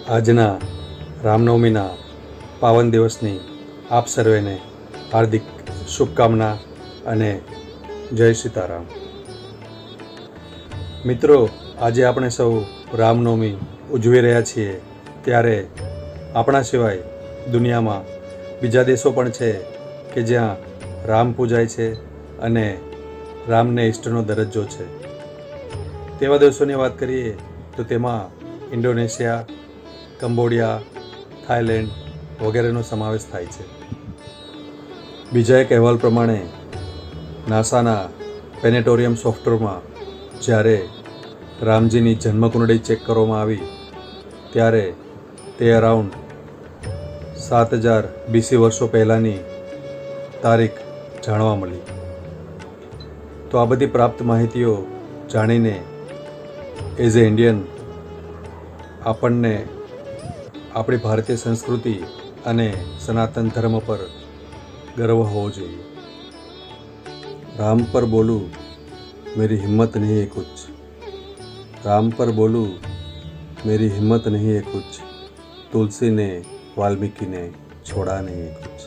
આજના રામનવમીના પાવન દિવસની આપ સર્વેને હાર્દિક શુભકામના અને જય સીતારામ. મિત્રો, આજે આપણે સૌ રામનવમી ઉજવી રહ્યા છીએ, ત્યારે આપણા સિવાય દુનિયામાં બીજા દેશો પણ છે કે જ્યાં રામ પૂજાય છે અને રામને ઈષ્ટનો દરજ્જો છે. તેવા દેશોની વાત કરીએ તો તેમાં ઇન્ડોનેશિયા, કંબોડિયા, થાઈલેન્ડ વગેરેનો સમાવેશ થાય છે. બીજા એક અહેવાલ પ્રમાણે નાસાના પ્લેનેટોરિયમ સોફ્ટવેરમાં જ્યારે રામજીની જન્મકુંડળી ચેક કરવામાં આવી ત્યારે તે અરાઉન્ડ 7000 BC વર્ષો પહેલાંની તારીખ જાણવા મળી. તો આ બધી પ્રાપ્ત માહિતીઓ જાણીને એઝ એ ઇન્ડિયન આપણને આપણી ભારતીય સંસ્કૃતિ અને સનાતન ધર્મ પર ગર્વ હોવો જોઈએ. રામ પર બોલું मेरी हिम्मत नहीं है कुछ, राम पर बोलूँ मेरी हिम्मत नहीं है कुछ, तुलसी ने वाल्मीकि ने छोड़ा नहीं है कुछ,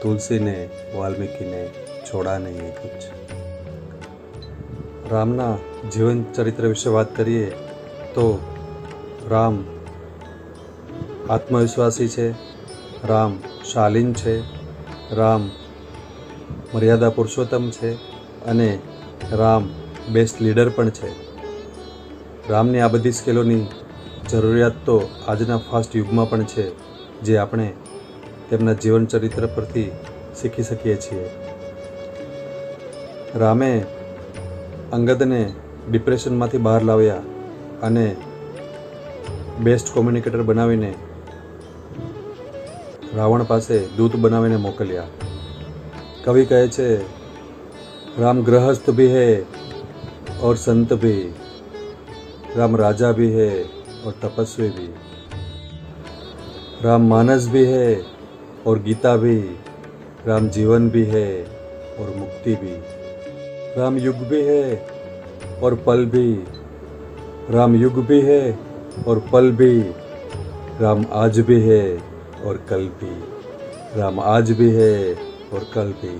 तुलसी ने वाल्मीकि ने छोड़ा नहीं है कुछ. રામના જીવન ચરિત્ર વિશે વાત કરીએ તો રામ આત્મવિશ્વાસી છે, રામ શાલીન છે, રામ મર્યાદા પુરુષોત્તમ છે અને રામ બેસ્ટ લીડર પણ છે. રામની આ બધી સ્કેલોની જરૂરિયાત તો આજના ફાસ્ટ યુગમાં પણ છે, જે આપણે તેમના જીવન ચરિત્ર પરથી શીખી શકીએ છીએ. રામે અંગદને ડિપ્રેશનમાંથી બહાર લાવ્યા અને બેસ્ટ કોમ્યુનિકેટર બનાવીને રાવણ પાસે દૂત બનાવીને મોકલ્યા. કવિ કહે છે, राम गृहस्थ भी है और संत भी, राम राजा भी है और तपस्वी भी, राम मानस भी है और गीता भी, राम जीवन भी है और मुक्ति भी, राम युग भी है और पल भी, राम युग भी है और पल भी, राम आज भी है और कल भी, राम आज भी है और कल भी.